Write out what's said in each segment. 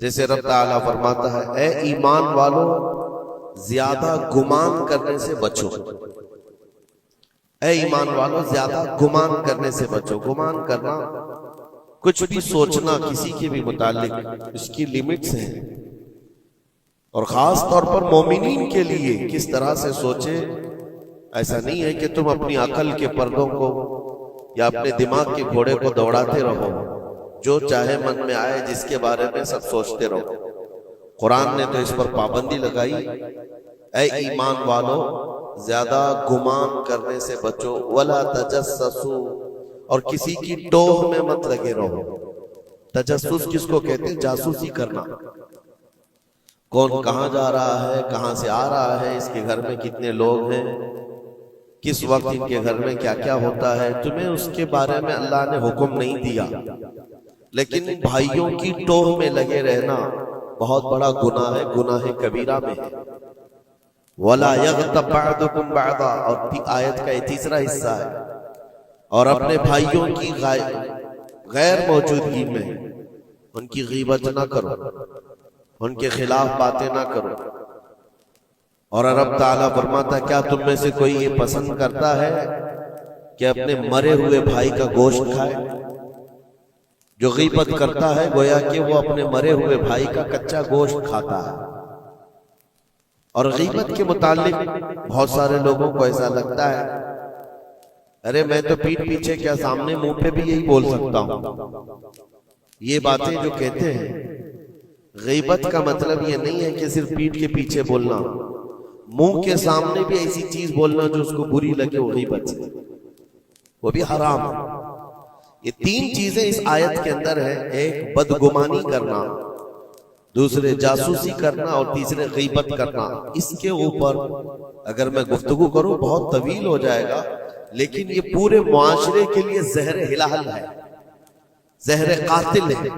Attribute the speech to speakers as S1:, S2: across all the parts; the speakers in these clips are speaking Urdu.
S1: جیسے رب تعالیٰ فرماتا ہے اے ایمان والو زیادہ گمان کرنے سے بچو، اے ایمان والو زیادہ گمان کرنے سے بچو۔ گمان کرنا کچھ بھی سوچنا کسی کے بھی متعلق، اس کی لیمٹس ہیں، اور خاص طور پر مومنین کے لیے کس طرح سے سوچے۔ ایسا نہیں ہے کہ تم اپنی عقل کے پردوں کو یا اپنے دماغ کے گھوڑے کو دوڑاتے رہو، جو چاہے من میں آئے جس کے بارے میں سب سوچتے رہو۔ قرآن نے تو اس پر پابندی لگائی، اے ایمان والو زیادہ گمان کرنے سے بچو، ولا تجسسوا، اور کسی کی ٹوہ میں مت لگے رہو۔ تجسس کس کو کہتے ہیں؟ جاسوسی کرنا، کون کہاں جا رہا ہے، کہاں سے آ رہا ہے، اس کے گھر میں کتنے لوگ ہیں، کس وقت ان کے گھر میں کیا کیا ہوتا ہے، تمہیں اس کے بارے میں اللہ نے حکم نہیں دیا، لیکن بھائیوں کی ٹوہ میں لگے رہنا بہت بڑا گناہ ہے، گناہ کبیرہ میں ہے۔ وَلَا يَغْتَبْ بَعْضُكُمْ بَعْضًا، اور آیت کا یہ تیسرا حصہ ہے، اور اپنے بھائیوں کی غیر موجودگی میں ان کی غیبت نہ کرو، ان کے خلاف باتیں نہ کرو۔ اور رب تعالیٰ فرماتا کیا تم میں سے کوئی یہ پسند کرتا ہے کہ اپنے مرے ہوئے بھائی کا گوشت کھائے؟ جو غیبت کرتا ہے گویا کہ وہ اپنے مرے ہوئے بھائی کا کچا گوشت کھاتا ہے۔ اور غیبت کے متعلق بہت سارے لوگوں کو ایسا لگتا ہے ارے میں تو پیٹھ پیچھے کیا سامنے منہ پہ بھی یہی بول سکتا ہوں۔ یہ باتیں جو کہتے ہیں، غیبت کا مطلب یہ نہیں ہے کہ صرف پیٹھ کے پیچھے بولنا، منہ کے سامنے بھی ایسی چیز بولنا جو اس کو بری لگے، وہ غیبت ہے، وہ بھی حرام ہے۔ یہ تین چیزیں اس آیت کے اندر ہے، ایک بدگمانی کرنا، دوسرے جاسوسی کرنا، اور تیسرے غیبت کرنا۔ اس کے اوپر اگر میں گفتگو کروں بہت طویل ہو جائے گا، لیکن یہ پورے معاشرے کے لیے زہر ہلال ہے، زہر قاتل ہے۔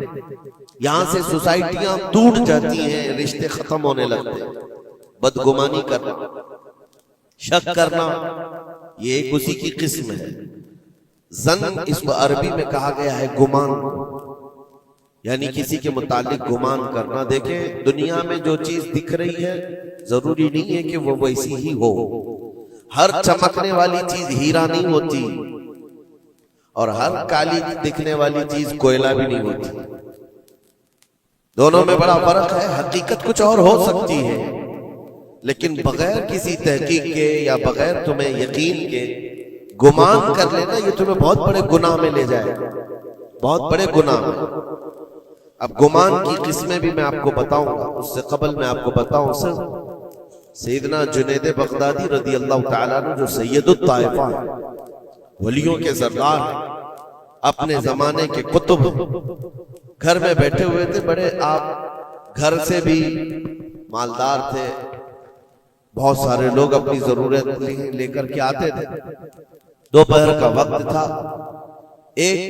S1: یہاں سے سوسائٹیاں ٹوٹ جاتی ہیں، رشتے ختم ہونے لگتے ہیں۔ بدگمانی کرنا، شک کرنا، یہ ایک اسی کی قسم ہے۔ ظن اس کو عربی میں کہا گیا ہے گمان، یعنی کسی کے متعلق گمان کرنا۔ دیکھیں دنیا میں جو چیز دکھ رہی ہے ضروری نہیں ہے کہ وہ ویسی ہی ہو، ہر چمکنے والی چیز ہیرا نہیں ہوتی، اور ہر کالی دکھنے والی چیز کوئلہ بھی نہیں ہوتی، دونوں میں بڑا فرق ہے۔ حقیقت کچھ اور ہو سکتی ہے، لیکن بغیر کسی تحقیق کے یا بغیر تمہیں یقین کے گمان کر لینا، یہ تمہیں بہت بڑے گناہ میں لے جائے گا، بہت بڑے گناہ میں۔ اب گمان کی قسمیں بھی میں آپ کو بتاؤں گا، اس سے قبل میں آپ کو بتاؤں صرف سیدنا جنید بغدادی رضی اللہ تعالیٰ عنہ جو سید الطائفہ ہیں، ولیوں کے سردار ہیں، اپنے زمانے کے قطب، گھر میں بیٹھے ہوئے تھے، بڑے آپ گھر سے بھی مالدار تھے، بہت سارے لوگ اپنی ضرورت لے کر کے آتے تھے۔ دوپہر کا وقت تھا، ایک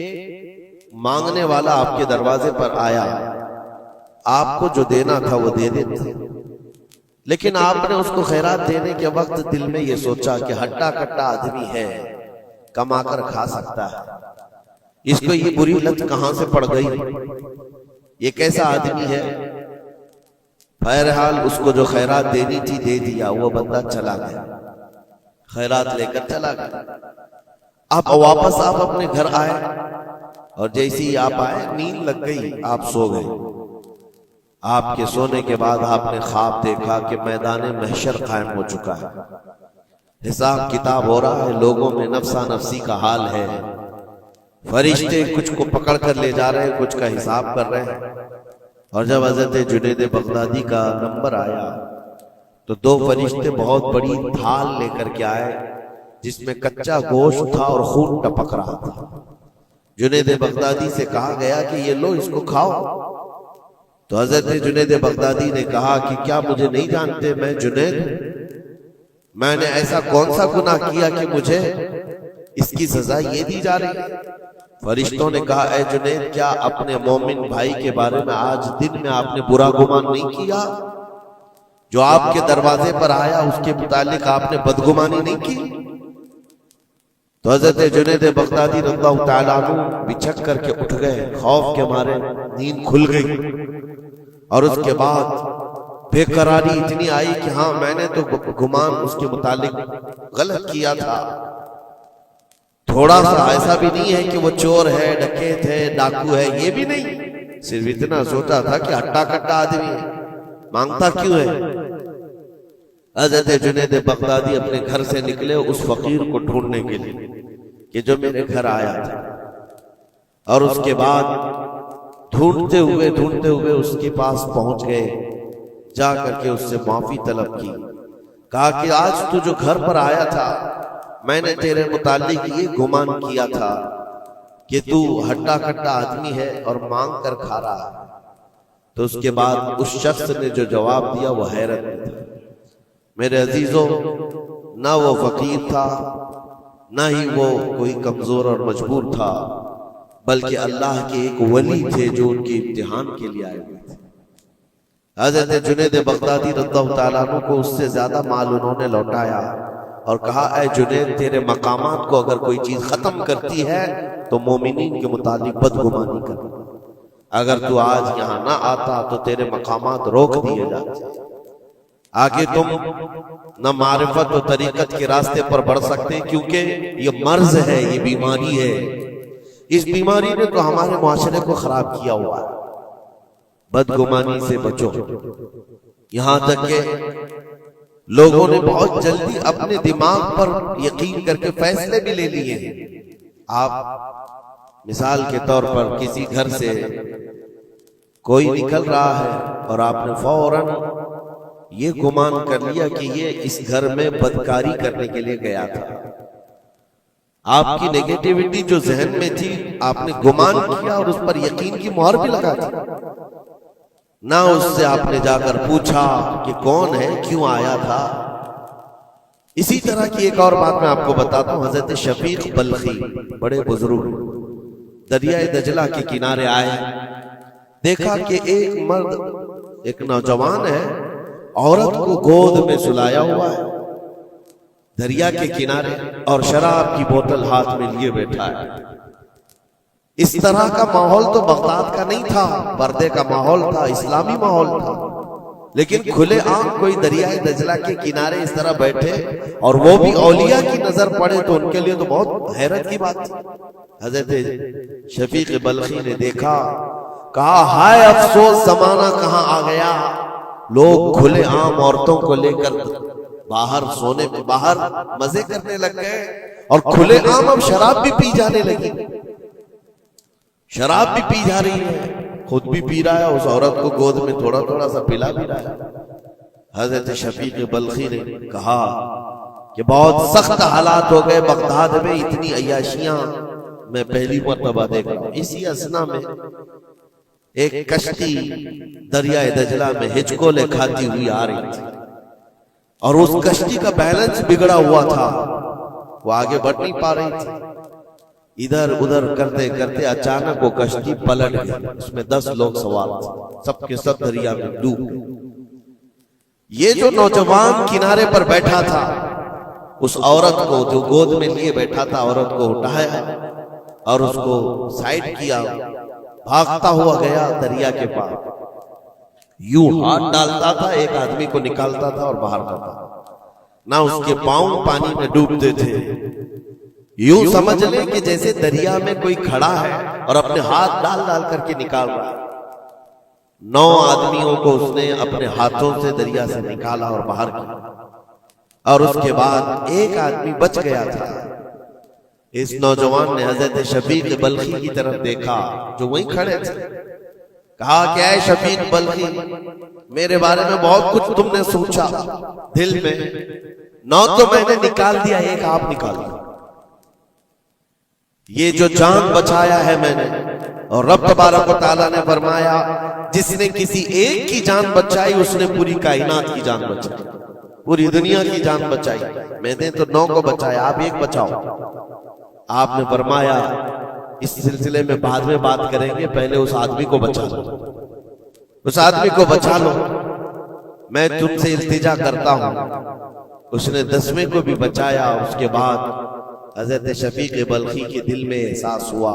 S1: مانگنے والا آپ کے دروازے پر آیا، آپ کو جو دینا تھا وہ دے دیتے، لیکن آپ نے اس کو خیرات دینے کے وقت دل میں یہ سوچا کہ ہٹا کٹا آدمی ہے، کما کر کھا سکتا ہے، اس کو یہ بری لت کہاں سے پڑ گئی، یہ کیسا آدمی ہے۔ بہرحال اس کو جو خیرات دینی تھی دے دیا، وہ بندہ چلا گیا، خیرات لے کر چلا گیا۔ اب واپس آپ اپنے گھر آئے، اور جیسی ہی آپ آئے نیند لگ گئی، آپ سو گئے۔ آپ کے سونے کے بعد آپ نے خواب دیکھا کہ میدان محشر قائم ہو چکا ہے، حساب کتاب ہو رہا ہے، لوگوں میں نفسا نفسی کا حال ہے، فرشتے کچھ کو پکڑ کر لے جا رہے ہیں، کچھ کا حساب کر رہے ہیں۔ اور جب حضرت جنید بغدادی کا نمبر آیا تو دو فرشتے بہت بڑی تھال لے کر کے آئے، جس میں کچا گوشت تھا اور خون ٹپک رہا تھا۔ جنید بغدادی سے کہا گیا کہ یہ لو، اس کو کھاؤ۔ تو حضرت جنید بغدادی نے کہا کہ کیا مجھے نہیں جانتے، میں جنید ہوں، میں نے ایسا کون سا گناہ کیا کہ مجھے اس کی سزا یہ دی جا رہی ہے؟ فرشتوں نے کہا اے جنید، کیا اپنے مومن بھائی کے بارے میں آج دن میں آپ نے برا گمان نہیں کیا؟ جو آپ کے دروازے پر آیا اس کے متعلق آپ نے بدگمانی نہیں کی؟ تو حضرت جنید بغدادی رضی اللہ تعالیٰ عنہ بچھک کر کے اٹھ گئے، خوف کے مارے نیند کھل گئی۔ اور اس کے بعد بے قراری اتنی آئی کہ ہاں میں نے تو گمان اس کے متعلق غلط کیا تھا، تھوڑا سا ایسا بھی نہیں ہے کہ وہ چور ہے، ڈکیت ہے، ڈاکو ہے، یہ بھی نہیں، صرف اتنا سوچا تھا کہ ہٹا کٹا آدمی ہے، مانگتا کیوں ہے۔ حضرت جنید بغدادی اپنے گھر سے نکلے اس فقیر کو ڈھونڈنے کے لیے کہ جو میرے گھر آیا تھا، اور اس کے بعد ڈھونڈتے ہوئے اس کے پاس پہنچ گئے، جا کر کے اس سے معافی طلب کی، کہا کہ آج تو جو گھر پر آیا تھا میں نے تیرے متعلق یہ گمان کیا تھا کہ تو ہٹا کٹا آدمی ہے اور مانگ کر کھا رہا ہے۔ تو اس کے بعد اس شخص نے جو جواب دیا وہ حیرت میں تھا۔ میرے عزیزوں، نہ وہ فقیر تھا، نہ ہی وہ کوئی کمزور اور مجبور تھا، بلکہ اللہ کے ایک ولی تھے جو ان کے امتحان کے لیے آئے ہوئے تھے۔ حضرت جنید بغدادی رضی اللہ تعالیٰ عنہ کو اس سے زیادہ مال انہوں نے لوٹایا اور کہا اے جنید، تیرے مقامات کو اگر کوئی چیز ختم کرتی ہے تو مومنین کے متعلق بدگمانی کر، اگر تو آج یہاں نہ آتا تو تیرے مقامات روک دیے جاتے، آگے تم نہ معرفت و طریقت کے راستے پر بڑھ سکتے، کیونکہ یہ مرض ہے، یہ بیماری ہے۔ اس بیماری نے تو ہمارے معاشرے کو خراب کیا ہوا ہے۔ بدگمانی سے بچو، یہاں تک کہ لوگوں نے بہت جلدی اپنے دماغ پر یقین کر کے فیصلے بھی لے لیے ہیں۔ آپ مثال کے طور پر کسی گھر سے کوئی نکل رہا ہے اور آپ نے فوراً یہ گمان کر لیا کہ یہ اس گھر میں بدکاری کرنے کے لیے گیا تھا۔ آپ کی نیگیٹیوٹی جو ذہن میں تھی آپ نے گمان کیا اور اس پر یقین کی مہر بھی لگا دی، نہ اس سے آپ نے جا کر پوچھا کہ کون ہے، کیوں آیا تھا۔ اسی طرح کی ایک اور بات میں آپ کو بتاتا ہوں۔ حضرت شفیق بلخی بڑے بزرگ دریائے دجلہ کے کنارے آئے، دیکھا کہ ایک مرد، ایک نوجوان ہے، عورت کو گود میں سلایا ہوا ہے دریا کے کنارے، اور شراب کی بوتل ہاتھ میں لیے بیٹھا ہے۔ اس طرح کا ماحول تو بغداد کا نہیں تھا، پردے کا ماحول تھا، اسلامی ماحول تھا، لیکن کھلے عام کوئی دریائے دجلہ کے کنارے اس طرح بیٹھے اور وہ بھی اولیاء کی نظر پڑے تو ان کے لیے تو بہت حیرت کی بات تھی۔ حضرت شفیق بلخی نے دیکھا، کہا ہائے افسوس، زمانہ کہاں آ گیا، لوگ کھلے عام عورتوں کو لے کر باہر سونے میں باہر مزے کرنے لگ گئے، اور کھلے عام اب شراب بھی پی جانے لگی، شراب بھی پی جا رہی ہے، خود بھی پی رہا ہے، اس عورت کو گود میں تھوڑا تھوڑا سا پلا بھی رہا ہے۔ حضرت شفیق بلخی نے کہا کہ بہت سخت حالات ہو گئے بغداد میں، اتنی عیاشیاں میں پہلی مرتبہ دیکھ رہا ہوں۔ اسی اثنا میں ایک کشتی دریائے دجلہ میں ہچکولے کھاتی ہوئی آ رہی تھی، اور اس کشتی کا بیلنس بگڑا ہوا تھا، وہ آگے بڑھ نہیں پا رہی تھی۔ ادھر ادھر کرتے کرتے اچانک وہ کشتی پلٹ گئی، اس میں 10 لوگ سوار تھے، سب کے سب دریا میں ڈوب گئے۔ یہ جو نوجوان کنارے پر بیٹھا تھا، اس عورت کو جو گود میں لیے بیٹھا تھا، عورت کو اٹھایا اور اس کو سائڈ کیا، بھاگتا ہوا گیا دریا کے پاس، یوں ہاتھ ڈالتا تھا، ایک آدمی کو نکالتا تھا اور باہر کرتا تھا، نہ اس کے پاؤں پانی میں ڈوبتے تھے، یوں سمجھ لیں کہ جیسے دریا میں کوئی کھڑا ہے اور اپنے ہاتھ ڈال ڈال کر کے نکال رہا ہے۔ 9 آدمیوں کو اس نے اپنے ہاتھوں سے دریا سے نکالا اور باہر کیا، اور اس کے بعد ایک آدمی بچ گیا تھا۔ اس نوجوان نے حضرت شفیق بلخی کی طرف دیکھا جو وہیں کھڑے تھے، کہا کہ اے شفیق بلخی، میرے بارے میں بہت کچھ تم نے سوچا دل میں، 9 تو میں نے نکال دیا، ایک آپ نکال دیا، یہ جو جان بچایا ہے میں نے، اور رب تبارک و تعالیٰ نے فرمایا جس نے کسی ایک کی جان بچائی اس نے پوری کائنات کی جان بچائی، پوری دنیا کی جان بچائی، میں نے تو 9 کو بچایا، آپ ایک بچاؤ۔ آپ نے فرمایا اس سلسلے میں بعد میں بات کریں گے، پہلے اس آدمی کو بچا لو، اس آدمی کو بچا لو، میں تم سے التجا کرتا ہوں۔ اس نے 10ویں کو بھی بچایا۔ اس کے بعد حضرت شفیق بلخی کے دل میں احساس ہوا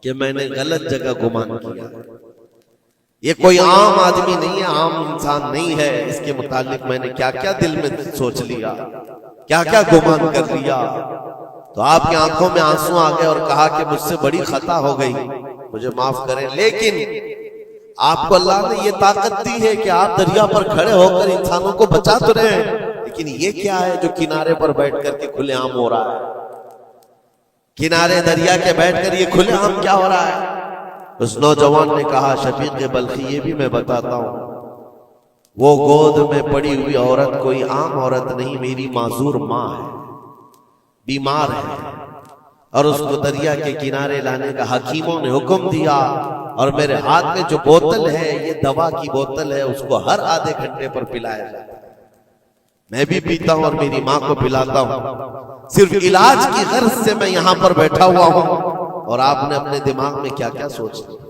S1: کہ میں نے غلط جگہ گمان کیا، یہ کوئی عام آدمی نہیں ہے، عام انسان نہیں ہے، اس کے متعلق میں نے کیا کیا دل میں سوچ لیا، کیا کیا گمان کر لیا۔ تو آپ کی آنکھوں میں آنسو آ گئے اور کہا کہ مجھ سے بڑی خطا ہو گئی، مجھے معاف کریں، لیکن آپ کو اللہ نے یہ طاقت دی ہے کہ آپ دریا پر کھڑے ہو کر انسانوں کو بچا تو رہے ہیں، لیکن یہ کیا ہے جو کنارے پر بیٹھ کر کے کھلے عام ہو رہا ہے؟ کنارے دریا کے بیٹھ کر یہ کھلے عام کیا ہو رہا ہے؟ اس نوجوان نے کہا شفیق بلخی یہ بھی میں بتاتا ہوں، وہ گود میں پڑی ہوئی عورت کوئی عام عورت نہیں، میری معذور ماں ہے، بیمار ہے، اور اس کو دریا کے کنارے لانے کا حکیموں نے حکم دیا، اور میرے ہاتھ میں جو بوتل ہے یہ دوا کی بوتل ہے، اس کو ہر آدھے گھنٹے پر پلایا جاتا ہے، میں بھی پیتا ہوں اور میری ماں کو پلاتا ہوں، صرف علاج کی غرض سے میں یہاں پر بیٹھا ہوا ہوں۔ اور آپ نے اپنے دماغ میں کیا کیا سوچ لیا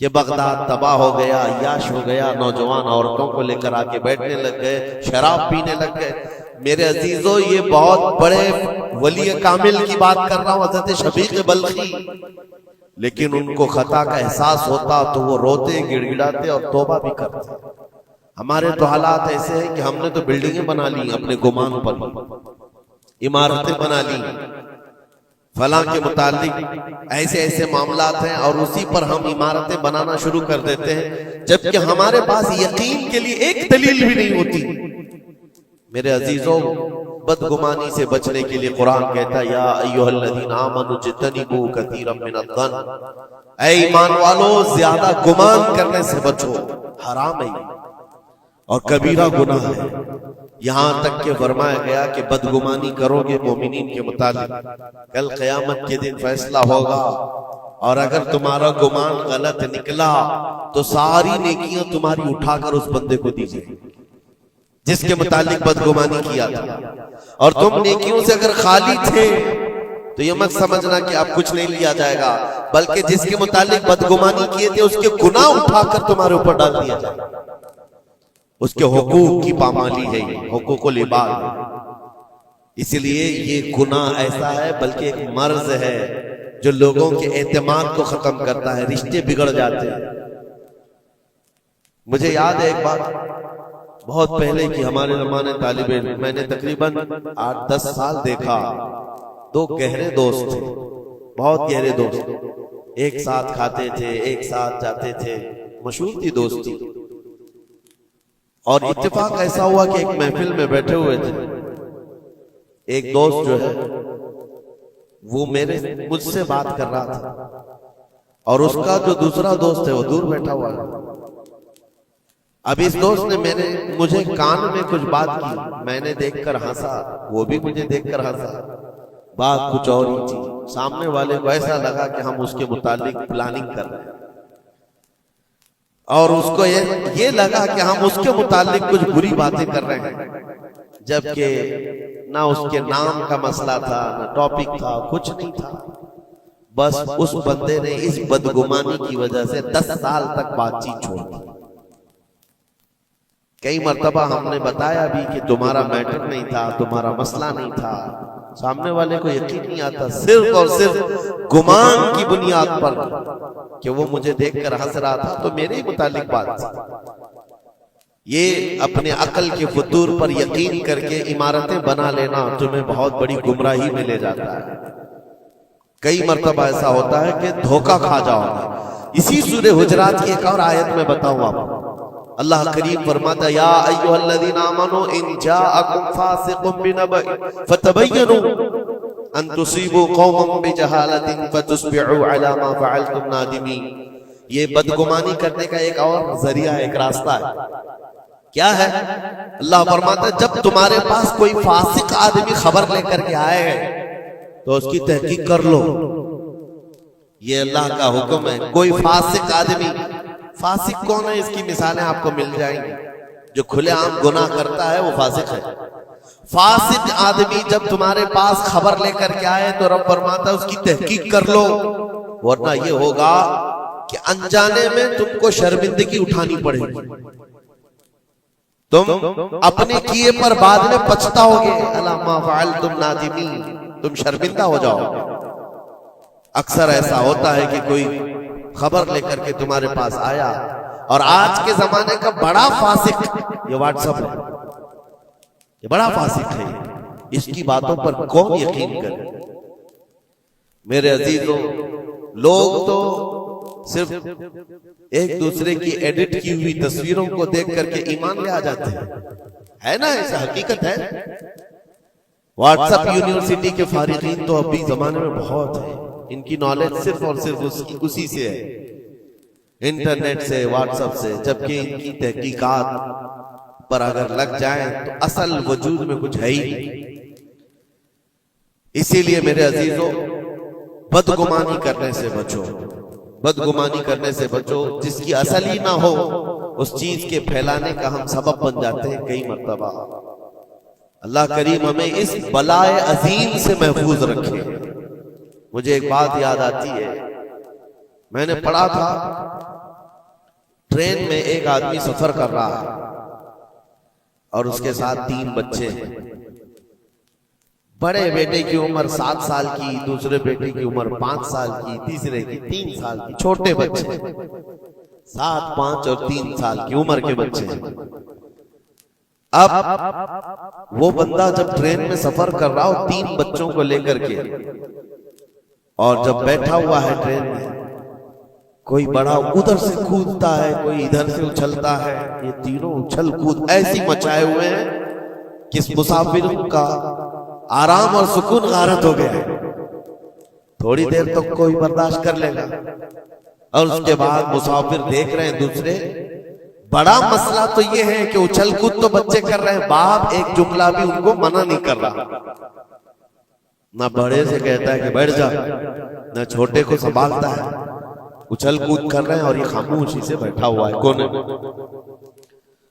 S1: کہ بغداد تباہ ہو گیا، عیاش ہو گیا، نوجوان عورتوں کو لے کر آ کے بیٹھنے لگ گئے، شراب پینے لگ گئے۔ میرے عزیزو یہ بہت بڑے ولی کامل کی بات کر رہا ہوں، حضرت شفیق بلخی، لیکن ان کو خطا کا احساس ہوتا تو وہ روتے، گڑ گڑاتے اور توبہ بھی کرتے۔ ہمارے تو حالات ایسے ہیں کہ ہم نے تو بلڈنگیں بنا لی اپنے گمان پر، عمارتیں بنا لی، فلاں کے متعلق ایسے ایسے معاملات ہیں، اور اسی پر ہم عمارتیں بنانا شروع کر دیتے ہیں، جبکہ ہمارے پاس یقین کے لیے ایک دلیل بھی نہیں ہوتی۔ میرے عزیزوں، بدگمانی سے بچنے کے لیے قرآن کہتا ہے یا ایھا الذین آمنوا اجتنبوا کثیرا من الظن، اے ایمان والو زیادہ گمان کرنے سے بچو، حرام ہے اور کبیرہ گناہ ہے۔ یہاں تک کہ فرمایا گیا کہ بدگمانی کرو گے مومنین کے متعلق، کل قیامت کے دن فیصلہ ہوگا، اور اگر تمہارا گمان غلط نکلا تو ساری نیکیاں تمہاری اٹھا کر اس بندے کو دی جائیں گی جس کے متعلق بدگمانی کیا تھا، اور تم نیکیوں سے اگر خالی تھے تو یہ مت سمجھنا کہ اب کچھ نہیں لیا جائے گا، بلکہ جس کے متعلق بدگمانی کیے تھے اس کے گناہ اٹھا کر تمہارے اوپر ڈال دیا جائے گا۔ اس کے حقوق کی پامالی ہے، یہ حقوق العباد ہے۔ اس لیے یہ گناہ ایسا ہے بلکہ ایک مرض ہے جو لوگوں کے اعتماد کو ختم کرتا ہے، رشتے بگڑ جاتے ہیں۔ مجھے یاد ہے ایک بات بہت پہلے کی، ہمارے زمانے طالب علم، میں نے تقریباً 8-10 سال دیکھا، دو گہرے دوست تھے، بہت گہرے دوست، ایک ساتھ کھاتے تھے، ایک ساتھ جاتے تھے، مشہور تھی دوستی۔ اور اتفاق ایسا ہوا کہ ایک محفل میں بیٹھے ہوئے تھے، ایک دوست جو ہے وہ مجھ سے بات کر رہا تھا، اور اس کا جو دوسرا دوست ہے وہ دور بیٹھا ہوا ہے۔ اب اس دوست نے مجھے کان میں کچھ بات کی، میں نے دیکھ کر ہنسا، وہ بھی مجھے دیکھ کر ہنسا، بات کچھ اور ہی تھی۔ سامنے والے کو ایسا لگا کہ ہم اس کے متعلق پلاننگ کر رہے ہیں، اور اس کو یہ لگا کہ ہم اس کے متعلق کچھ بری باتیں کر رہے ہیں، جبکہ نہ اس کے نام کا مسئلہ تھا، نہ ٹاپک تھا، کچھ نہیں تھا۔ بس اس بندے نے اس بدگمانی کی وجہ سے 10 سال تک بات چیت چھوڑ دی۔ کئی مرتبہ ہم نے بتایا بھی کہ تمہارا میٹر نہیں تھا، تمہارا مسئلہ نہیں تھا، سامنے والے کو یقین نہیں آتا، صرف اور صرف گمان کی بنیاد پر کہ وہ مجھے دیکھ کر ہنس رہا تھا تو میرے متعلق بات تھی۔ یہ اپنے عقل کے فطور پر یقین کر کے عمارتیں بنا لینا تمہیں بہت بڑی گمراہی میں لے جاتا ہے۔ کئی مرتبہ ایسا ہوتا ہے کہ دھوکہ کھا جاؤ۔ اسی سورہ حجرات کی ایک اور آیت میں بتاؤں آپ کو، اللہ کریم فرماتا ہے یا ایھا الذین آمنوا ان جاءکم فاسق بنبأ فتبینوا ان تصیبوا قوما بجہالۃ فتصبحوا علی ما فعلتم نادمین۔ یہ بدگمانی کرنے کا ایک اور ذریعہ، ایک راستہ ہے۔ کیا ہے؟ اللہ فرماتا ہے جب تمہارے پاس کوئی فاسق آدمی خبر لے کر کے آئے تو اس کی تحقیق کر لو۔ یہ اللہ کا حکم ہے۔ کوئی فاسق آدمی، فاسق کون ہے؟ اس کی مثالیں آپ کو مل جائیں گی۔ جو کھلے عام گناہ کرتا ہے وہ فاسق ہے۔ فاسق آدمی جب تمہارے پاس خبر لے کر کے آئے تو رب فرماتا ہے اس کی تحقیق کر لو، ورنہ یہ ہوگا کہ انجانے میں تم کو شرمندگی اٹھانی پڑے گی، تم اپنے کیے پر بعد میں پچھتاؤ گے، الا ما فعلتم نادمین، تم شرمندہ ہو جاؤ گے۔ اکثر ایسا ہوتا ہے کہ کوئی خبر لے کر کے تمہارے پاس آیا اور آج کے زمانے کا بڑا فاسق یہ واٹس ایپ ہے، یہ بڑا فاسق ہے، اس کی باتوں پر کون یقین کرے؟ میرے عزیزوں، لوگ تو صرف ایک دوسرے کی ایڈٹ کی ہوئی تصویروں کو دیکھ کر کے ایمان لے آ جاتے ہیں، ہے نا؟ ایسا حقیقت ہے۔ واٹس ایپ یونیورسٹی کے فارغین تو ابھی زمانے میں بہت ہیں، ان کی نالج صرف اور صرف اسی سے ہے، انٹرنیٹ سے، واٹس ایپ سے، جبکہ ان کی تحقیقات پر اگر لگ جائیں تو اصل وجود میں کچھ ہے ہی نہیں۔ اسی لیے میرے عزیزوں، بدگمانی کرنے سے بچو، بدگمانی کرنے سے بچو، جس کی اصل ہی نہ ہو اس چیز کے پھیلانے کا ہم سبب بن جاتے ہیں کئی مرتبہ۔ اللہ کریم ہمیں اس بلائے عظیم سے محفوظ رکھے۔ مجھے ایک بات یاد آتی ہے، میں نے پڑھا تھا ٹرین میں ایک آدمی سفر کر رہا ہے اور اس کے ساتھ 3 بچے ہیں۔ بڑے بیٹے کی عمر 7 سال کی، دوسرے بیٹے کی عمر 5 سال کی، تیسرے کی 3 سال کی، چھوٹے بچے 7، 5 اور 3 سال کی عمر کے بچے ہیں۔ اب وہ بندہ جب ٹرین میں سفر کر رہا ہو 3 بچوں کو لے کر کے، اور جب بیٹھا ہوا ہے ٹرین میں، کوئی بڑا ادھر سے کودتا ہے، کوئی ادھر سے اچھلتا ہے، یہ تینوں اچھل کود ایسی مچائے ہوئے ہیں کہ اس مسافر کا آرام اور سکون غارت ہو گیا ہے۔ تھوڑی دیر تک کوئی برداشت کر لے گا، اور اس کے بعد مسافر دیکھ رہے ہیں دوسرے، بڑا مسئلہ تو یہ ہے کہ اچھل کود تو بچے کر رہے ہیں، باپ ایک جملہ بھی ان کو منع نہیں کر رہا، نہ بڑے سے کہتا ہے کہ بیٹھ جا، نہ چھوٹے کو سنبھالتا ہے، اچھل کود کر رہے ہیں اور یہ خاموشی سے بیٹھا ہوا ہے کونے میں۔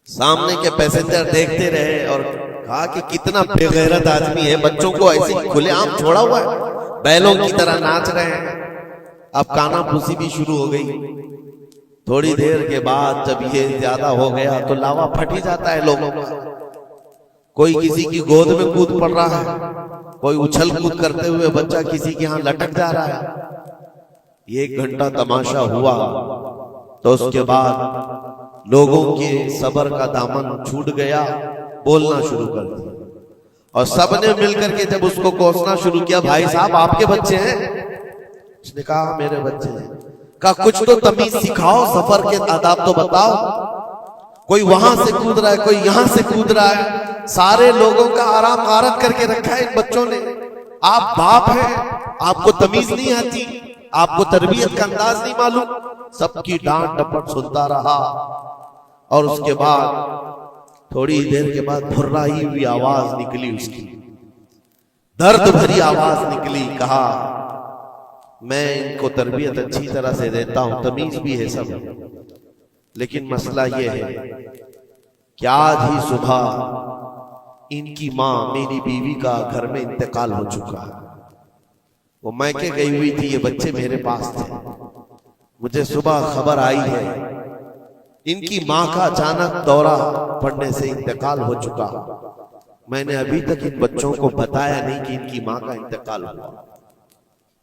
S1: سامنے کے پیسنجر دیکھتے رہے اور کہا کہ کتنا بے غیرت آدمی ہے، بچوں کو ایسے کھلے عام چھوڑا ہوا ہے، بیلوں کی طرح ناچ رہے ہیں۔ اب کانا پھوسی بھی شروع ہو گئی۔ تھوڑی دیر کے بعد جب یہ زیادہ ہو گیا تو لاوا پھٹ ہی جاتا ہے لوگوں کا، کوئی کسی کی گود میں کود پڑ رہا ہے، کوئی اچھل کود کرتے ہوئے بچہ کسی کے ہاں لٹک جا رہا ہے۔ 1 گھنٹہ تماشا ہوا تو اس کے بعد لوگوں کے صبر کا دامن چھوٹ گیا، بولنا شروع کر دیا، اور سب نے مل کر کے جب اس کو کوسنا شروع کیا، بھائی صاحب آپ کے بچے ہیں؟ اس نے کہا میرے بچے ہیں۔ کہا کچھ تو تمیز سکھاؤ، سفر کے آداب تو بتاؤ، کوئی وہاں سے کود رہا ہے، کوئی یہاں سے کود رہا ہے، سارے لوگوں کا آرام غارت کر کے رکھا ہے ان بچوں نے۔ آپ باپ ہیں، آپ کو تمیز نہیں آتی، آپ کو تربیت کا انداز نہیں معلوم۔ سب کی ڈانٹ ڈپٹ سنتا رہا، اور اس کے بعد تھوڑی دیر کے بعد بھرائی ہوئی آواز نکلی، اس کی درد بھری آواز نکلی۔ کہا میں ان کو تربیت اچھی طرح سے دیتا ہوں، تمیز بھی ہے سب، لیکن مسئلہ یہ ہے کہ آج ہی صبح ان کی ماں میری بیوی کا گھر میں انتقال ہو چکا ہے، وہ میکے گئی ہوئی تھی، یہ بچے میرے پاس تھے، مجھے صبح خبر آئی ہے ان کی ماں کا اچانک دورہ پڑنے سے انتقال ہو چکا، میں نے ابھی تک ان بچوں کو بتایا نہیں کہ ان کی ماں کا انتقال ہوا۔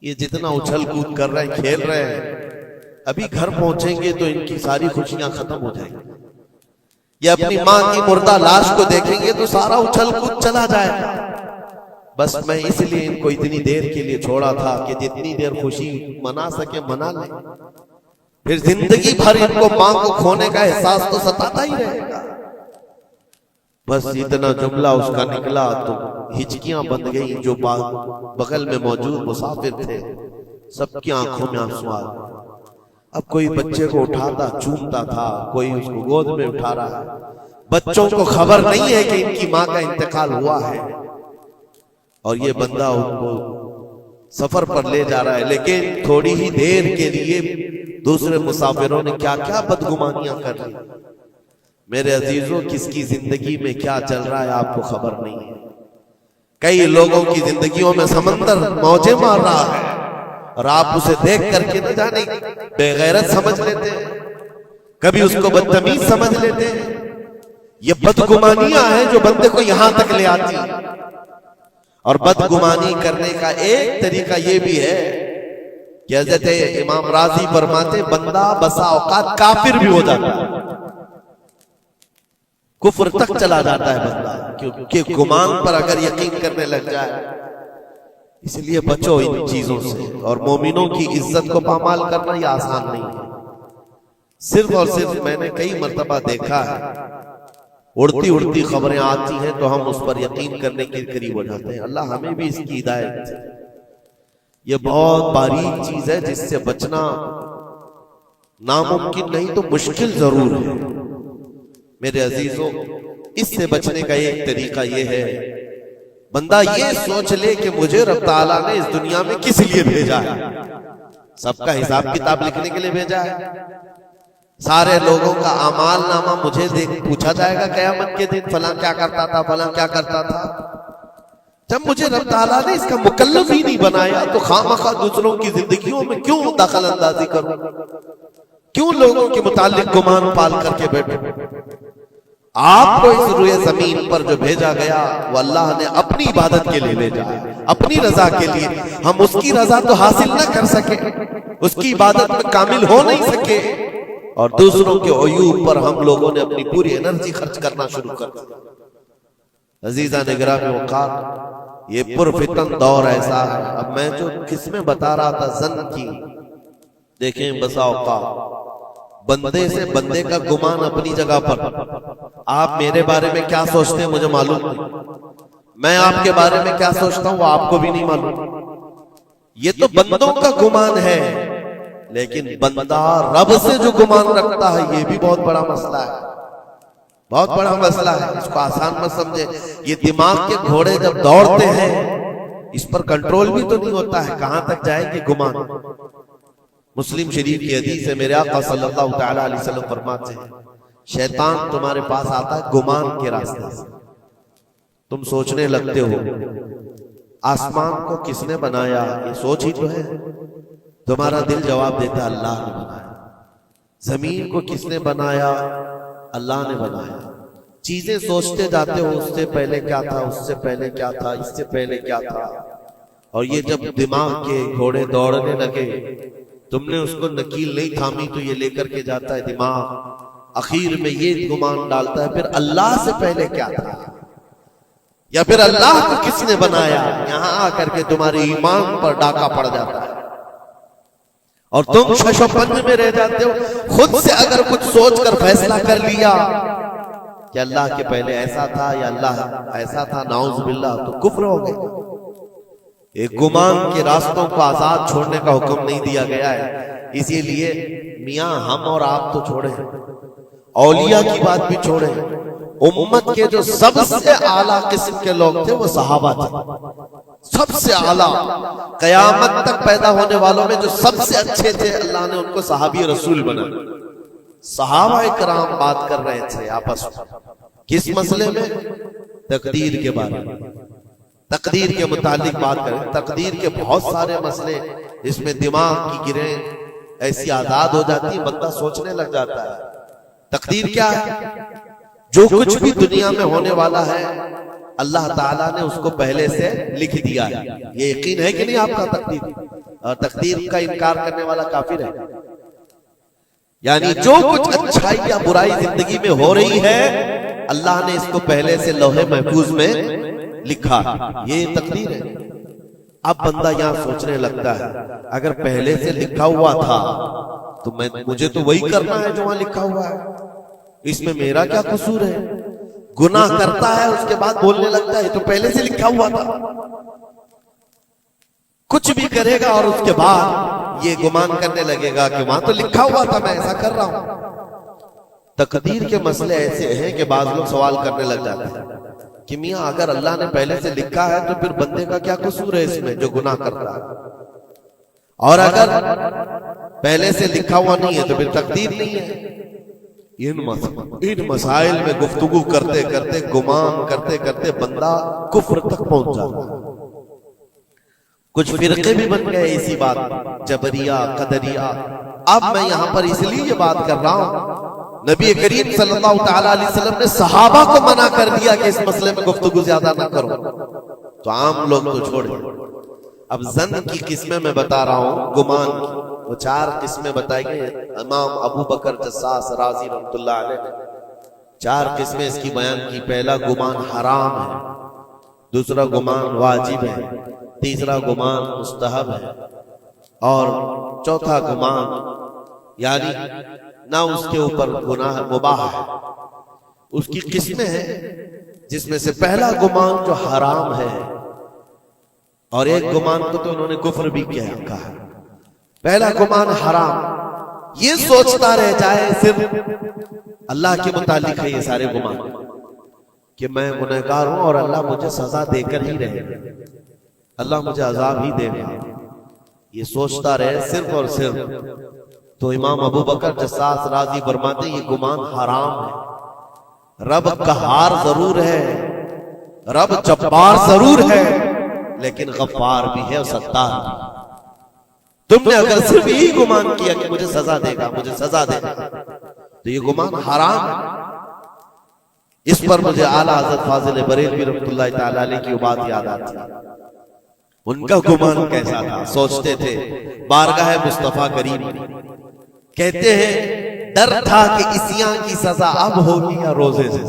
S1: یہ جتنا اچھل کود کر رہے ہیں، کھیل رہے ہیں، ابھی گھر پہنچیں گے تو ان کی ساری خوشیاں ختم ہو جائیں گی، یہ اپنی ماں کی مردہ لاش کو دیکھیں گے تو سارا اچھل کود چلا جائے گا۔ بس میں اس لیے ان کو اتنی دیر کے لیے چھوڑا تھا کہ جتنی دیر خوشی منا سکے منا لیں، پھر زندگی بھر ان کو ماں کو کھونے کا احساس تو ستاتا ہی رہے گا۔ بس اتنا جملہ اس کا نکلا تو ہچکیاں بند گئیں، جو بغل میں موجود مسافر تھے سب کی آنکھوں میں آنسو آ گئے۔ اب کوئی بچے کو اٹھاتا چومتا تھا، کوئی اس کو گود میں اٹھا رہا ہے، بچوں کو خبر نہیں ہے کہ ان کی ماں کا انتقال ہوا ہے، اور یہ بندہ ان کو سفر پر لے جا رہا ہے۔ لیکن تھوڑی ہی دیر کے لیے دوسرے مسافروں نے کیا کیا بدگمانیاں کر لی۔ میرے عزیزوں، کس کی زندگی میں کیا چل رہا ہے آپ کو خبر نہیں ہے۔ کئی لوگوں کی زندگیوں میں سمندر موجیں مار رہا ہے، اور آپ اسے دیکھ کر کے نہ جانے بے غیرت سمجھ لیتے ہیں، کبھی اس کو بدتمیز سمجھ لیتے ہیں۔ یہ بدگمانیاں ہیں جو بندے کو یہاں تک لے آتی ہیں۔ اور بدگمانی کرنے کا ایک طریقہ یہ بھی ہے کہ حضرت امام راضی فرماتے بندہ بسا اوقات کافر بھی ہو جاتا ہے، کفر تک چلا جاتا ہے بندہ، کیونکہ گمان پر اگر یقین کرنے لگ جائے۔ اس لیے بچو ان چیزوں سے، اور مومنوں کی عزت کو پامال کرنا یہ آسان نہیں ہے۔ صرف اور صرف میں نے کئی مرتبہ دیکھا ہے، اڑتی اڑتی خبریں آتی ہیں تو ہم اس پر یقین کرنے کے قریب ہو جاتے ہیں۔ اللہ ہمیں بھی اس کی ہدایت۔ یہ بہت باریک چیز ہے جس سے بچنا ناممکن نہیں تو مشکل ضرور ہے۔ میرے عزیزوں، اس سے بچنے کا ایک طریقہ یہ ہے، بندہ یہ سوچ لے کہ مجھے رب تعالیٰ نے اس دنیا میں کس لیے بھیجا ہے۔ سب کا حساب کتاب لکھنے کے لیے بھیجا ہے، سارے لوگوں کا اعمال نامہ مجھے پوچھا جائے گا قیامت کے دن، فلاں کیا کرتا تھا، فلاں کیا کرتا تھا۔ جب مجھے رب تعالیٰ نے اس کا مکلف ہی نہیں بنایا تو خواہ دوسروں کی زندگیوں میں کیوں دخل اندازی کروں، کیوں لوگوں کے متعلق گمان پال کر کے بیٹھوں۔ آپ کو اس روئے زمین پر جو بھیجا گیا وہ اللہ نے اپنی عبادت کے لیے بھیجا ہے، اپنی رضا کے لیے۔ ہم اس کی رضا تو حاصل نہ کر سکے، اس کی عبادت میں کامل ہو نہیں سکے، اور دوسروں کے عیوب پر ہم لوگوں نے اپنی پوری انرجی خرچ کرنا شروع کر دیا۔ عزیزان گرامی وقار، یہ پرفتن دور ایسا ہے۔ اب میں جو قسمیں بتا رہا تھا زن کی، دیکھیں بسا اوقات بندے سے بندے کا گمان اپنی جگہ پر، آپ میرے بارے میں کیا سوچتے ہیں مجھے معلوم نہیں، میں آپ کے بارے میں کیا سوچتا ہوں وہ آپ کو بھی نہیں معلوم۔ یہ تو بندوں کا گمان ہے، لیکن بندہ رب سے جو گمان رکھتا ہے یہ بھی بہت بڑا مسئلہ ہے، بہت بڑا مسئلہ ہے۔ اس کو آسان مت سمجھے۔ یہ دماغ کے گھوڑے جب دوڑتے ہیں اس پر کنٹرول بھی تو نہیں ہوتا ہے، کہاں تک جائے گی گمان۔ مسلم شریف کی حدیث ہے، میرے آقا صلی اللہ تعالی علیہ وسلم فرماتے ہیں شیطان تمہارے پاس آتا ہے گمان کے راستے سے، تم سوچنے لگتے ہو آسمان کو کس نے بنایا، یہ سوچ ہی تو ہے، تمہارا دل جواب دیتا ہے اللہ نے بنایا۔ زمین کو کس نے بنایا، اللہ نے بنایا۔ چیزیں سوچتے جاتے ہو اس سے پہلے کیا تھا، اس سے پہلے کیا تھا، اس سے پہلے کیا تھا، اور یہ جب دماغ کے گھوڑے دوڑنے لگے تم نے اس کو نکیل نہیں تھامی تو یہ لے کر کے جاتا ہے دماغ، اخیر میں یہ گمان ڈالتا ہے پھر اللہ سے پہلے کیا تھا، یا پھر اللہ کو کس نے بنایا۔ یہاں آ کر کے تمہارے ایمان پر ڈاکہ پڑ جاتا ہے اور تم شش و پنج میں رہ جاتے ہو۔ خود سے اگر کچھ سوچ کر فیصلہ کر لیا کہ اللہ کے پہلے ایسا تھا یا اللہ ایسا تھا، نعوذ باللہ، تو کفر ہو گئے۔ ایک گمان کے راستوں کو آزاد چھوڑنے کا حکم نہیں دیا گیا ہے، اسی لیے میاں ہم اور آپ تو چھوڑیں، اولیاء کی بات بھی چھوڑیں، امت کے جو سب سے اعلیٰ قسم کے لوگ تھے وہ صحابہ تھے، سب سے اعلیٰ، قیامت تک پیدا ہونے والوں میں جو سب سے اچھے تھے اللہ نے ان کو صحابی رسول بنایا۔ صحابہ کرام بات کر رہے تھے آپس میں کس مسئلے میں، تقدیر کے بارے میں، تقدیر کے متعلق بات کریں۔ تقدیر کے بہت سارے مسئلے اس میں دماغ کی گرہیں ایسی آزاد ہو جاتی ہے، بندہ سوچنے لگ جاتا ہے تقدیر کیا ہے۔ جو کچھ بھی دنیا میں ہونے والا ہے اللہ تعالیٰ نے اس کو پہلے سے لکھ دیا ہے۔ یہ یقین ہے کہ نہیں آپ کا تقدیر، اور تقدیر کا انکار کرنے والا کافر ہے۔ یعنی جو کچھ اچھائی یا برائی زندگی میں ہو رہی ہے اللہ نے اس کو پہلے سے لوح محفوظ میں لکھا، یہ تقدیر ہے۔ اب بندہ یہاں سوچنے لگتا ہے اگر پہلے سے لکھا ہوا تھا تو مجھے تو وہی کرنا ہے جو وہاں لکھا ہوا ہے، اس میں میرا کیا قصور ہے۔ گناہ کرتا ہے اس کے بعد بولنے لگتا ہے تو پہلے سے لکھا ہوا تھا، کچھ بھی کرے گا اور اس کے بعد یہ گمان کرنے لگے گا کہ وہاں تو لکھا ہوا تھا میں ایسا کر رہا ہوں۔ تقدیر کے مسئلے ایسے ہیں کہ بعض لوگ سوال کرنے لگ جاتے ہیں کہ میاں اگر اللہ نے پہلے سے لکھا ہے تو پھر بندے کا کیا قصور ہے اس میں جو گناہ کرتا ہے، اور اگر پہلے سے لکھا ہوا نہیں ہے تو پھر تقدیر نہیں ہے۔ ان مسائل میں گفتگو کرتے کرتے، گمان کرتے کرتے بندہ کفر تک پہنچ جاتا ہے۔ کچھ فرقے بھی بن گئے اسی بات، جبریہ، قدریہ۔ اب میں یہاں پر اس لیے یہ بات کر رہا ہوں، نبی کریم صلی اللہ تعالی علیہ وسلم نے صحابہ کو منع کر دیا کہ اس مسئلے میں گفتگو زیادہ نہ کرو، تو عام لوگ تو چھوڑیں۔ اب زن کی قسمیں میں بتا رہا ہوں، گمان کی وہ 4 قسمیں بتائی گئی ہیں امام ابو بکر جساس رازی رحمۃ اللہ علیہ نے 4 قسمیں اس کی بیان کی۔ پہلا گمان حرام ہے، دوسرا گمان واجب ہے، تیسرا گمان مستحب ہے، اور چوتھا گمان یعنی نہ اس کے اوپر گناہ مباح ہے۔ اس کی قسمیں ہیں جس میں سے پہلا گمان جو حرام ہے، اور ایک گمان کو تو انہوں نے کفر بھی کہا ہے۔ پہلا گمان حرام، یہ سوچتا رہ جائے صرف اللہ کے متعلق ہے یہ سارے گمان کہ میں گنہگار ہوں اور اللہ مجھے سزا دے کر ہی رہے گا، اللہ مجھے عذاب ہی دے گا، یہ سوچتا رہے صرف اور صرف، تو امام ابو بکر جساس رازی فرماتے ہیں یہ گمان حرام ہے۔ رب قہار ضرور ہے، رب جبار ضرور ہے، لیکن غفار بھی ہے اور ستار بھی۔ تم نے اگر صرف یہی گمان کیا کہ مجھے سزا دے گا، مجھے سزا دے گا، تو یہ گمان حرام ہے۔ اس پر مجھے اعلیٰ حضرت فاضل بریلوی رحمۃ اللہ تعالی علیہ کی بات یاد آتی ہے۔ ان کا گمان کیسا تھا؟ سوچتے تھے بارگاہ مصطفیٰ کریم میں، کہتے ہیں ڈر تھا کہ عصیاں کی سزا اب ہوگی یا روزے سے،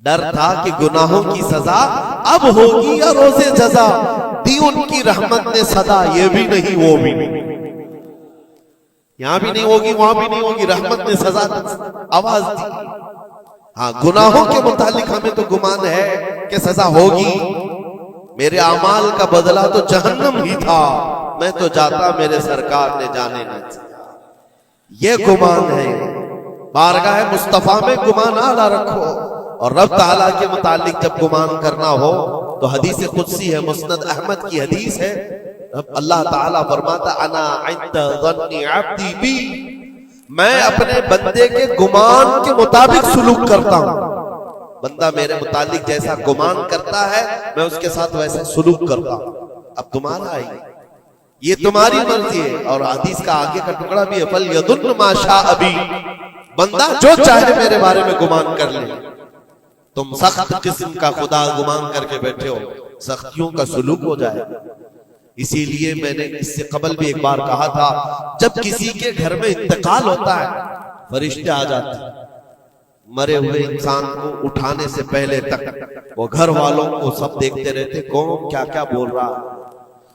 S1: ڈر تھا کہ گناہوں کی سزا اب ہوگی یا روزے جزا، دی ان کی رحمت نے صدا، یہ بھی نہیں وہ بھی نہیں، یہاں بھی نہیں ہوگی وہاں بھی نہیں ہوگی، رحمت نے سزا آواز دی۔ ہاں گناہوں کے متعلق ہمیں تو گمان ہے کہ سزا ہوگی، میرے اعمال کا بدلہ تو جہنم ہی تھا، میں تو جاتا میرے سرکار نے جانے نہ دیا، یہ گمان ہے۔ بارگاہ مصطفیٰ میں گمان اعلیٰ رکھو، اور رب تعالیٰ کے متعلق جب گمان کرنا ہو تو حدیث قدسی ہے، مسند احمد کی حدیث ہے، اللہ تعالیٰ فرماتا انا عند ظن عبدی بی، میں اپنے بندے کے گمان کے مطابق سلوک کرتا ہوں، بندہ میرے متعلق جیسا گمان کرتا ہے میں اس کے ساتھ ویسا سلوک کرتا ہوں۔ اب تمہارا ہی یہ تمہاری مرضی ہے، اور حدیث کا آگے کا ٹکڑا بھی ہے فَلْيَظُنُّ مَا شَاءَ بِي، بندہ جو چاہے میرے بارے میں گمان کر لے۔ تم سخت قسم کا خدا گمان کر کے بیٹھے ہو، سختیوں کا سلوک ہو جائے۔ اسی لیے میں نے اس سے قبل بھی ایک بار کہا تھا، جب کسی کے گھر میں انتقال ہوتا ہے فرشتے آ جاتے ہیں، مرے ہوئے انسان کو اٹھانے سے پہلے تک وہ گھر والوں کو سب دیکھتے رہتے کون کیا کیا بول رہا ہے،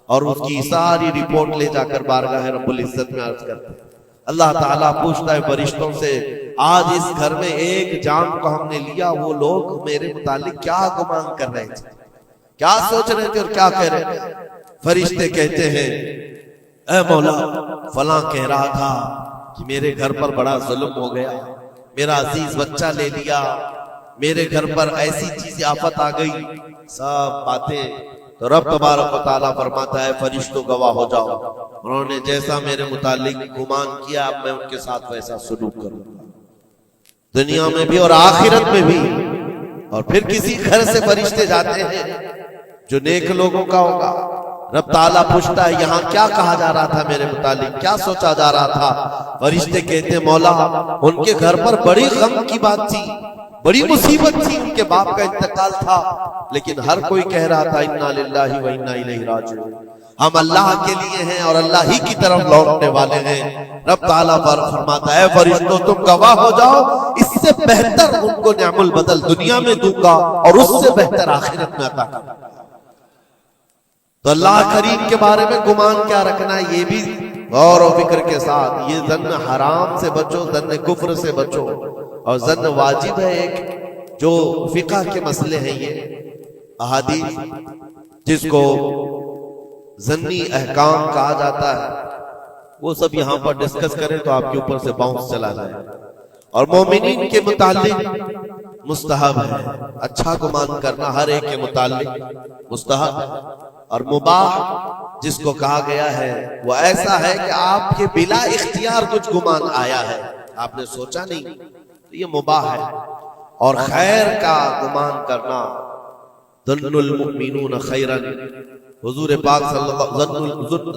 S1: اور اس کی ساری رپورٹ لے جا کر بارگاہ رب العزت میں عرض کرتے ہیں۔ اللہ تعالیٰ پوچھتا ہے فرشتوں سے، آج اس گھر میں ایک جان کو ہم نے لیا، وہ لوگ میرے متعلق کیا گمان کر رہے تھے، کیا سوچ رہے تھے اور کیا کہہ رہے تھے؟ فرشتے کہتے ہیں اے مولا فلاں کہہ رہا تھا کہ میرے گھر پر بڑا ظلم ہو گیا، میرا عزیز بچہ لے لیا، میرے گھر پر ایسی چیز آفت آ گئی، سب باتیں۔ تو رب تبارک و تعالیٰ فرماتا ہے فرشتوں گواہ ہو جاؤ، انہوں نے جیسا میرے متعلق گمان کیا اب میں ان کے ساتھ ویسا سلوک کروں، دنیا میں بھی اور آخرت میں بھی۔ اور پھر کسی گھر سے فرشتے جاتے ہیں جو نیک لوگوں کا ہوگا، رب تعالیٰ پوچھتا ہے یہاں کیا کہا جا رہا تھا میرے متعلق، کیا سوچا جا رہا تھا؟ فرشتے کہتے ہیں مولا ان کے گھر پر بڑی غم کی بات تھی، بڑی مصیبت تھی، ان کے باپ کا انتقال تھا، لیکن ہر کوئی کہہ رہا تھا انا للہ و انا الیہ راجعون، ہم اللہ کے لیے ہیں اور اللہ ہی کی طرف لوٹنے والے ہیں۔ رب تعالیٰ فرماتا ہے فرشتوں تم گواہ ہو جاؤ، اس سے بہتر ان کو نعم البدل دنیا میں دوں گا اور اس سے بہتر آخرت میں عطا کروں گا۔ تو اللہ کریم کے بارے میں گمان کیا رکھنا ہے، یہ بھی غور و فکر کے ساتھ۔ یہ ظن حرام سے بچو، ظن کفر سے بچو، اور ظن واجب ہے ایک جو فقہ کے مسئلے ہیں، یہ احادیث جس کو ظنی احکام کہا جاتا ہے وہ سب یہاں پر ڈسکس کریں تو آپ کے اوپر سے باؤنس چلا جائے۔ اور مومنین کے متعلق مستحب ہے، اچھا گمان کرنا ہر ایک کے متعلق مستحب ہے، اور مباح جس کو کہا گیا ہے وہ ایسا ہے کہ آپ کے بلا اختیار کچھ گمان آیا ہے، آپ نے سوچا نہیں، تو یہ مباح ہے۔ اور خیر کا گمان کرنا، ظن المؤمنون خیرا، حضور پاک صلی اللہ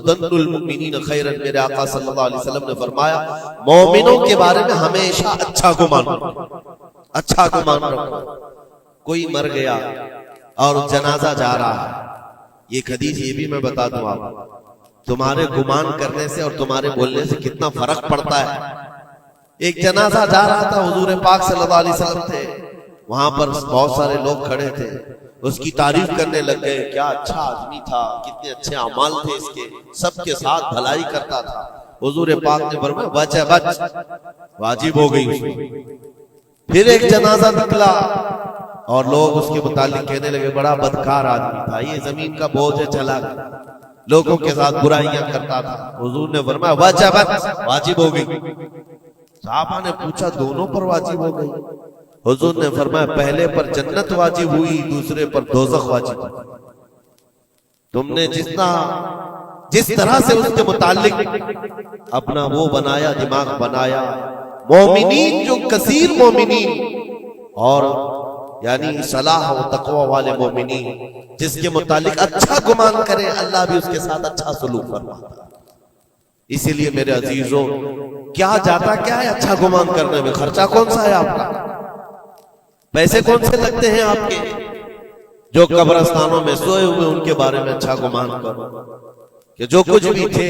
S1: ظن المؤمنین خیرا، میرے آقا صلی اللہ علیہ وسلم نے فرمایا مومنوں کے بارے میں ہمیشہ اچھا گمان رکھو، اچھا گمان رکھو۔ کوئی مر گیا اور جنازہ جا رہا ہے ایک حدیث یہ بھی میں بتا دوں آپ، تمہارے گمان کرنے سے اور تمہارے بولنے سے کتنا فرق پڑتا ہے۔ ایک جنازہ جا رہا تھا، حضور پاک صلی اللہ علیہ وسلم تھے، وہاں پر بہت سارے لوگ کھڑے تھے، اس کی تعریف کرنے لگ گئے، کیا اچھا آدمی تھا، کتنے اچھے اعمال تھے اس کے، سب کے ساتھ بھلائی کرتا تھا۔ حضور پاک نے فرمایا بچ ہے بچ، واجب ہو گئی اس میں۔ پھر ایک جنازہ نکلا اور لوگ اس کے متعلق کہنے لگے بڑا بدکار آدمی تھا، یہ زمین کا بوجھ ہے، چلا گیا، لوگوں کے ساتھ برائیاں کرتا تھا۔ حضور نے فرمایا بچ ہے بچ، واجب ہو گئی۔ صحابہ نے پوچھا دونوں پر واجب ہو گئی؟ حضور نے فرمایا پہلے پر جنت واجب ہوئی، دوسرے پر دوزخ واجب ہوئی۔ تم نے جس طرح سے اس کے متعلق اپنا وہ بنایا، دماغ بنایا، مومنین جو کثیر مومنین اور یعنی صلاح و تقوی والے مومنین جس کے متعلق اچھا گمان کرے، اللہ بھی اس کے ساتھ اچھا سلوک فرماتا ہے۔ اسی لیے میرے عزیزوں، کیا جاتا کیا ہے اچھا گمان کرنے میں؟ خرچہ کون سا ہے آپ کا؟ پیسے کون سے لگتے ہیں آپ کے؟ جو قبرستانوں میں سوئے ہوئے ان کے بارے میں اچھا گمان کرو کہ جو کچھ بھی تھے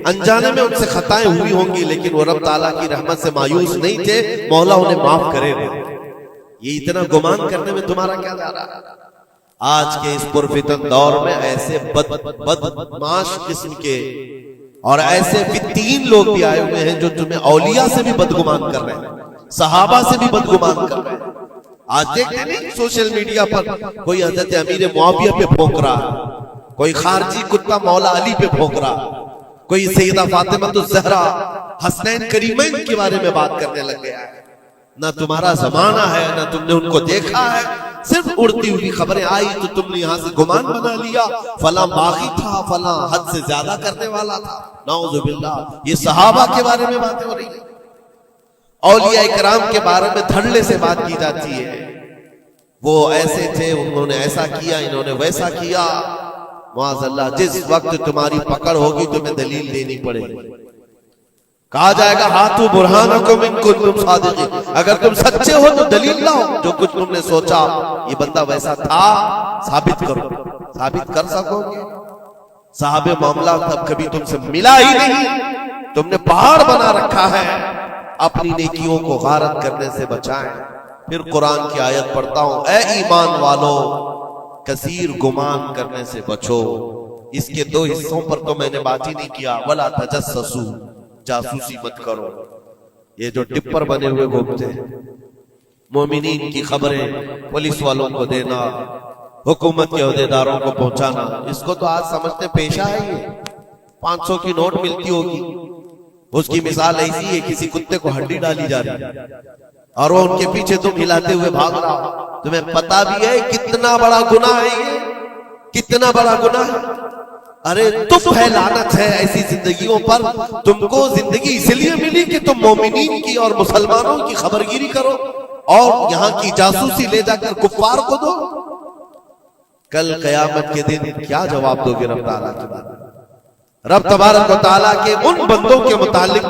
S1: انجانے میں ان سے خطائیں ہوئی ہوں گی، لیکن وہ رب تعالیٰ کی رحمت سے مایوس نہیں تھے، مولا انہیں معاف کرے گا۔ یہ اتنا گمان کرنے میں تمہارا کیا جا رہا ہے؟ آج کے اس پرفتن دور میں ایسے بدمعاش قسم کے اور ایسے فتین لوگ بھی آئے ہوئے ہیں جو تمہیں اولیاء سے بھی بدگمان کر رہے ہیں، صحابہ سے بھی بدگمان کر رہے ہیں۔ آج دیکھتے نہیں سوشل میڈیا پر کوئی حضرت امیر معاویہ پہ بھونک رہا ہے، کوئی خارجی کتا مولا علی پہ بھونک رہا، کوئی سیدہ فاطمہ الزہرا حسنین کریمین کے بارے میں بات کرنے لگ گیا ہے۔ نہ تمہارا زمانہ ہے، نہ تم نے ان کو دیکھا ہے، صرف اڑتی ہوئی خبریں آئی تو تم نے یہاں سے گمان بنا لیا، فلاں باغی تھا، فلاں حد سے زیادہ کرنے والا تھا۔ نعوذ باللہ، یہ صحابہ کے بارے میں باتیں ہو رہی ہیں، اولیاء کرام کے بارے میں دھڑلے سے بات کی جاتی ہے، وہ ایسے تھے، انہوں نے ایسا کیا، انہوں نے ویسا کیا۔ معاذ اللہ، جس وقت تمہاری پکڑ ہوگی تمہیں دلیل دینی پڑے گی، کہا جائے گا ہاتھو برہانکم ان کنتم صادقین، اگر تم سچے ہو تو دلیل لاؤ، جو کچھ تم نے سوچا یہ بندہ ویسا تھا ثابت کرو۔ ثابت کر سکو گے؟ صاحب معاملہ تب کبھی تم سے ملا ہی نہیں، تم نے پہاڑ بنا رکھا ہے، اپنی نیکیوں کو غارت کرنے سے بچائیں۔ پھر قرآن کی آیت پڑھتا ہوں، اے ایمان والو کثیر گمان کرنے سے بچو۔ اس کے دو حصوں پر تو میں نے بات ہی نہیں کیا، ولا تجسسوا، جاسوسی مت کرو۔ یہ جو ٹپر بنے ہوئے گھومتے ہیں، مومنین کی خبریں پولیس والوں کو دینا، حکومت کے عہدیداروں کو پہنچانا، اس کو تو آج سمجھتے پیشہ ہے۔ یہ 500 کی نوٹ ملتی ہوگی، اس کی مثال ایسی ہے کسی کتے کو ہڈی ڈالی جا رہی ہے اور وہ ان کے پیچھے تم ہلاتے ہوئے بھاگ رہا ہو۔ تمہیں پتا بھی ہے کتنا بڑا گناہ ہے یہ، کتنا بڑا گناہ ہے۔ ارے تم ہے، لعنت ہے ایسی زندگیوں پر۔ تم کو زندگی اس لیے ملی کہ تم مومنین کی اور مسلمانوں کی خبرگیری کرو اور یہاں کی جاسوسی لے جا کر کفار کو دو۔ کل قیامت کے دن کیا جواب دو گے رب تعالیٰ کے بارے میں؟ رب تبارک و تعالیٰ کے ان بندوں کے متعلق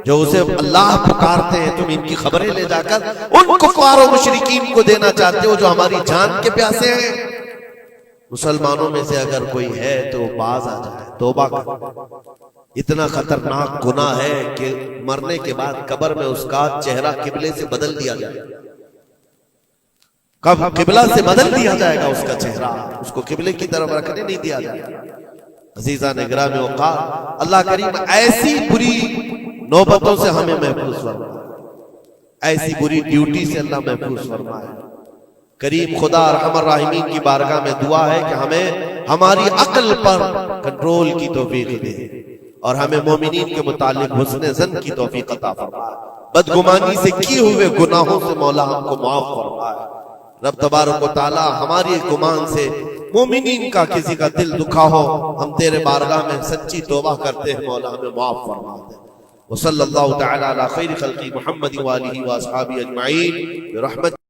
S1: جو اسے اللہ پکارتے ہیں، تم ان کی خبریں لے جا کر ان کفار و مشرکین کو دینا چاہتے ہو جو ہماری جان کے پیاسے ہیں۔ مسلمانوں میں سے اگر کوئی ہے تو باز آ جائے، توبہ کر۔ اتنا خطرناک گناہ ہے کہ مرنے کے بعد قبر میں اس کا چہرہ قبلے سے بدل دیا جائے، کب قبلہ سے بدل دیا جائے گا اس کا چہرہ، اس کو قبلے کی طرف رکھنے نہیں دیا جائے گا۔ عزیزان گرامی اوقات، اللہ کریم ایسی بری نوبتوں سے ہمیں محفوظ فرمائے، ایسی بری ڈیوٹی سے اللہ محفوظ فرمائے۔ کریم خدا ارحم الراحمین کی بارگاہ میں دعا ہے کہ ہمیں ہماری عقل پر کنٹرول کی توفیق دے اور ہمیں مومنین کے متعلق حسن ظن کی توفیق عطا فرمائے۔ بدگمانی سے کیے ہوئے گناہوں سے مولا ہم کو معاف فرمائے۔ رب تبارک و تعالی ہماری گمان سے مومنین کا کسی کا دل دکھا ہو، ہم تیرے بارگاہ میں سچی توبہ کرتے ہیں، مولا ہمیں معاف فرما دے۔ وصلی اللہ تعالی علی خیر خلقی محمد وآلہ واصحابہ اجمعین برحمتہ۔